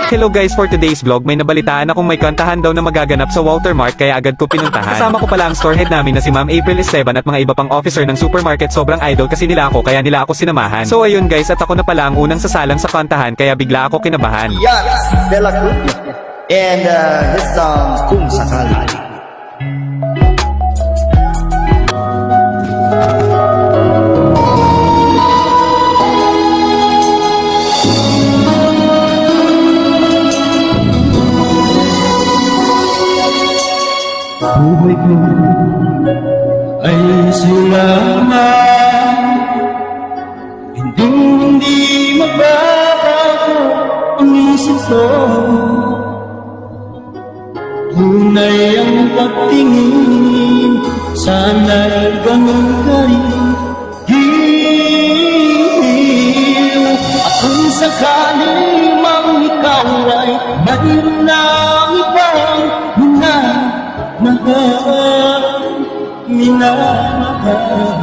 Hello guys, for today's vlog may nabalitaan akong may kantahan daw na magaganap sa Walter Mart kaya agad ko pinuntahan. Kasama ko pala ang store head namin na si Ma'am April Esteban at mga iba pang officer ng supermarket. Sobrang idol kasi nila ako kaya nila ako sinamahan. So ayun guys, at ako na pala ang unang sasalang sa kantahan kaya bigla ako kinabahan. Yes, Dela Cruz. And his song, Kung Sakali. Buhay ko ay sulaman, hindi magbabago ang isip ko. Tunay ang pagtingin, sana'y ganun ka rin. At kung sakali mang ikaw ay mayroon ng ibang minamahal.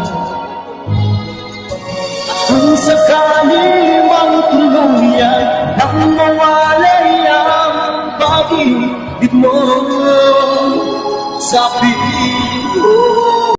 Kung sakali mang tuluyan nang mawalay ang pag-ibig mo sa piling